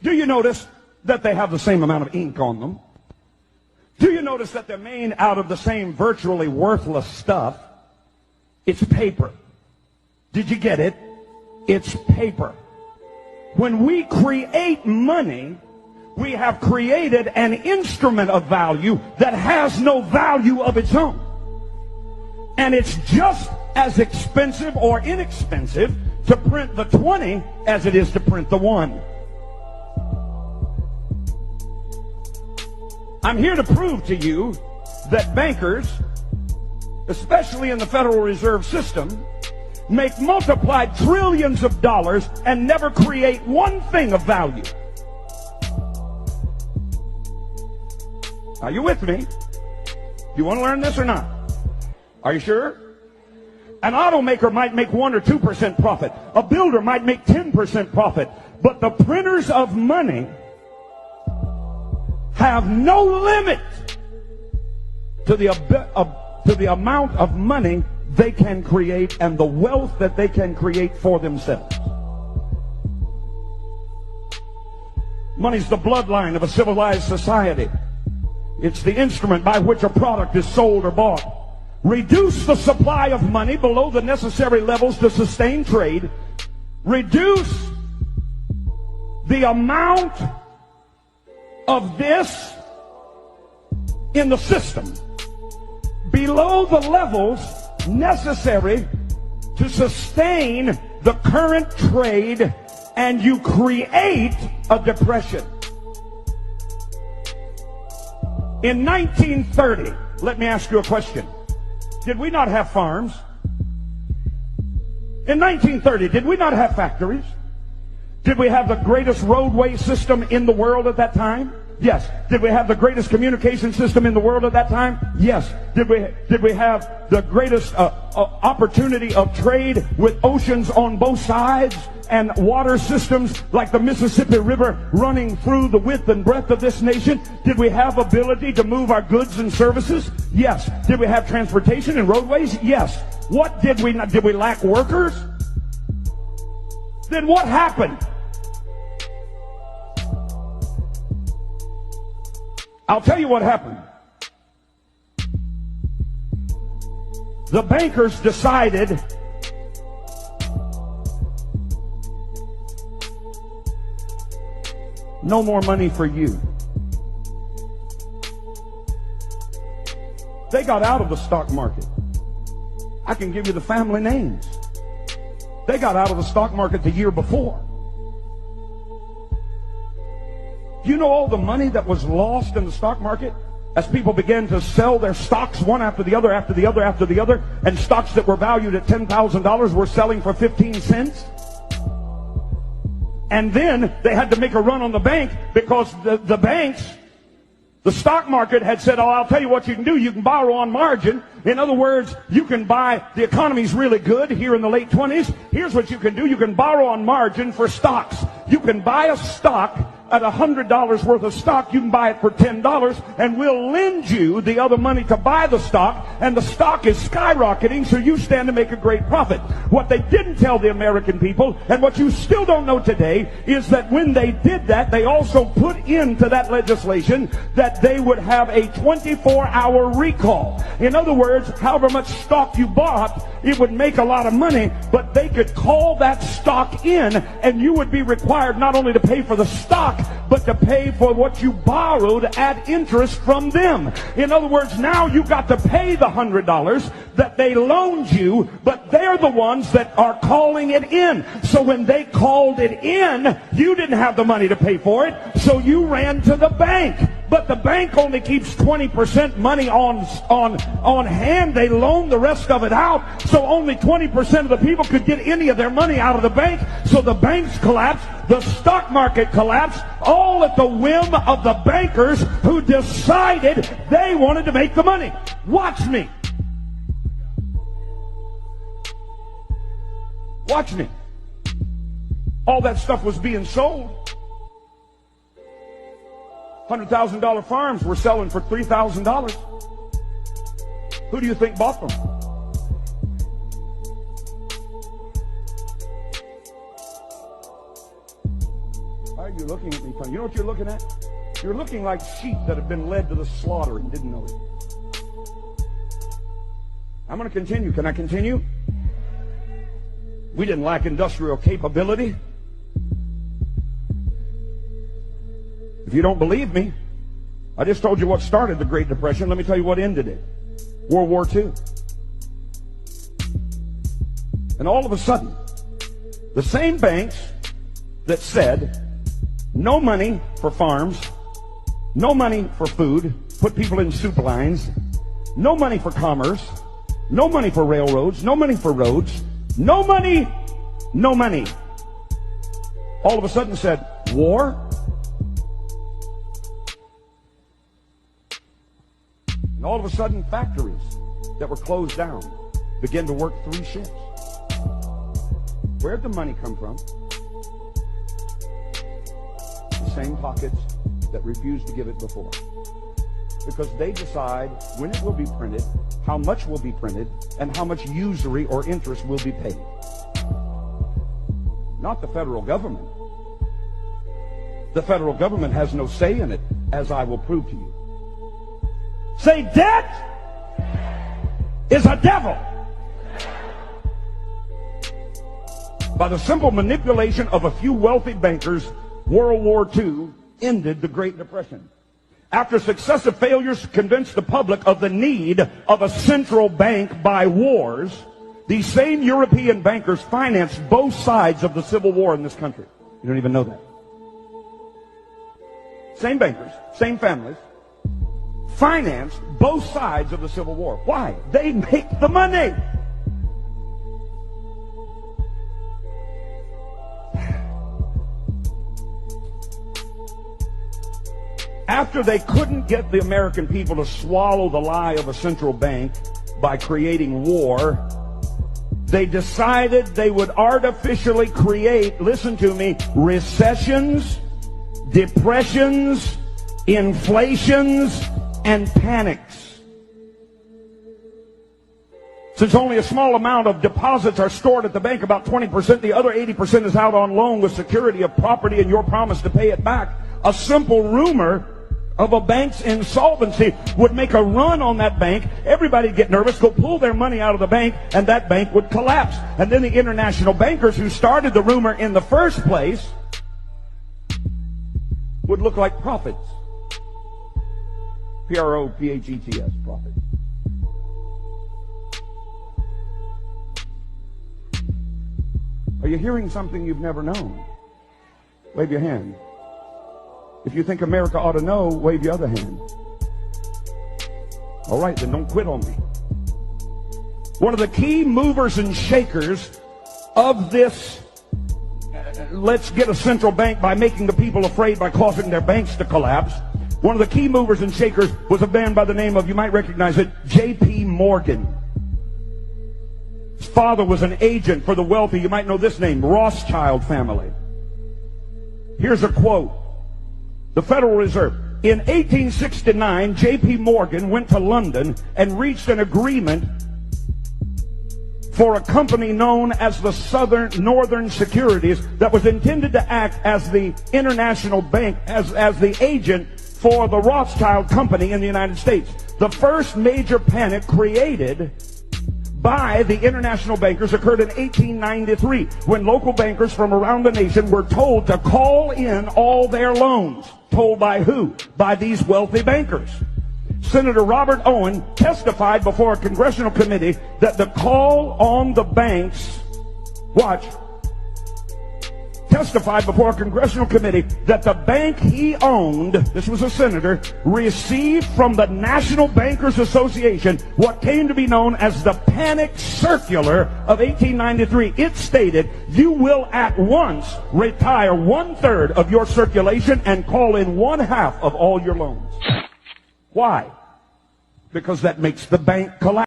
Do you notice that they have the same amount of ink on them? Do you notice that they're made out of the same virtually worthless stuff? It's paper. Did you get it? It's paper. When we create money, we have created an instrument of value that has no value of its own. And it's just as expensive or inexpensive to print the 20 as it is to print the 1. I'm here to prove to you that bankers, especially in the Federal Reserve System, make multiplied trillions of dollars and never create one thing of value. Are you with me? You want to learn this or not? Are you sure? An automaker might make 1 or 2% profit. A builder might make 10% profit. But the printers of money have no limit to the amount of money they can create and the wealth that they can create for themselves. Money's the bloodline of a civilized society. It's the instrument by which a product is sold or bought. Reduce the supply of money below the necessary levels to sustain trade. Reduce the amount of this in the system below the levels necessary to sustain the current trade, and you create a depression. In 1930, let me ask you a question. Did we not have farms? In 1930, did we not have factories? Did we have the greatest roadway system in the world at that time? Yes. Did we have the greatest communication system in the world at that time? Yes. Did we have the greatest opportunity of trade with oceans on both sides and water systems like the Mississippi River running through the width and breadth of this nation? Did we have ability to move our goods and services? Yes. Did we have transportation and roadways? Yes. What did we not? Did we lack workers? Then what happened? I'll tell you what happened. The bankers decided no more money for you. They got out of the stock market. I can give you the family names. They got out of the stock market the year before. Do you know all the money that was lost in the stock market as people began to sell their stocks one after the other, after the other, after the other, and stocks that were valued at $10,000 were selling for 15 cents? And then they had to make a run on the bank because the banks, the stock market had said, oh, I'll tell you what you can do. You can borrow on margin. In other words, you can buy, the economy's really good here in the late 20s. Here's what you can do. You can borrow on margin for stocks. You can buy a stock at $100 worth of stock. You can buy it for $10, and we'll lend you the other money to buy the stock, and the stock is skyrocketing, so you stand to make a great profit. What they didn't tell the American people, and what you still don't know today, is that when they did that, they also put into that legislation that they would have a 24-hour recall. In other words, however much stock you bought, it would make a lot of money, but they could call that stock in, and you would be required not only to pay for the stock, but to pay for what you borrowed at interest from them. In other words, now you got to pay the $100 that they loaned you, but they're the ones that are calling it in. So when they called it in, you didn't have the money to pay for it, so you ran to the bank. But the bank only keeps 20% money on hand. They loan the rest of it out, so only 20% of the people could get any of their money out of the bank. So the banks collapsed, the stock market collapsed, all at the whim of the bankers who decided they wanted to make the money. Watch me. Watch me. All that stuff was being sold. $100,000 farms were selling for $3,000. Who do you think bought them? Why are you looking at me funny? You know what you're looking at? You're looking like sheep that have been led to the slaughter and didn't know it. I'm going to continue. Can I continue? We didn't lack industrial capability. If you don't believe me, I just told you what started the Great Depression. Let me tell you what ended it. World War II. And all of a sudden, the same banks that said no money for farms, no money for food, put people in soup lines, no money for commerce, no money for railroads, no money for roads, no money, no money. All of a sudden said, war? And all of a sudden, factories that were closed down began to work 3 shifts. Where'd the money come from? The same pockets that refused to give it before. Because they decide when it will be printed, how much will be printed, and how much usury or interest will be paid. Not the federal government. The federal government has no say in it, as I will prove to you. Say, debt is a devil. By the simple manipulation of a few wealthy bankers, World War II ended the Great Depression. After successive failures to convince the public of the need of a central bank by wars, these same European bankers financed both sides of the Civil War in this country. You don't even know that. Same bankers, same families, financed both sides of the Civil War. Why? They make the money. After they couldn't get the American people to swallow the lie of a central bank by creating war, they decided they would artificially create, listen to me, recessions, depressions, inflations, and panics. Since only a small amount of deposits are stored at the bank, about 20%, the other 80% is out on loan with security of property and your promise to pay it back. A simple rumor of a bank's insolvency would make a run on that bank. Everybody'd get nervous, go pull their money out of the bank, and that bank would collapse. And then the international bankers who started the rumor in the first place would look like prophets. P-R-O-P-H-E-T-S, prophet. Are you hearing something you've never known? Wave your hand. If you think America ought to know, wave your other hand. All right, then don't quit on me. One of the key movers and shakers of this, let's get a central bank by making the people afraid by causing their banks to collapse. One of the key movers and shakers was a man by the name of, you might recognize it, J.P. Morgan. His father was an agent for the wealthy, you might know this name, Rothschild family. Here's a quote. The Federal Reserve. In 1869, J.P. Morgan went to London and reached an agreement for a company known as the Northern Securities that was intended to act as the international bank, as the agent for the Rothschild company in the United States. The first major panic created by the international bankers occurred in 1893 when local bankers from around the nation were told to call in all their loans. Told by who? By these wealthy bankers. Senator Robert Owen testified before a congressional committee that the call on the banks, testified before a congressional committee that the bank he owned, this was a senator, received from the National Bankers Association what came to be known as the Panic Circular of 1893. It stated, you will at once retire 1/3 of your circulation and call in 1/2 of all your loans. Why? Because that makes the bank collapse.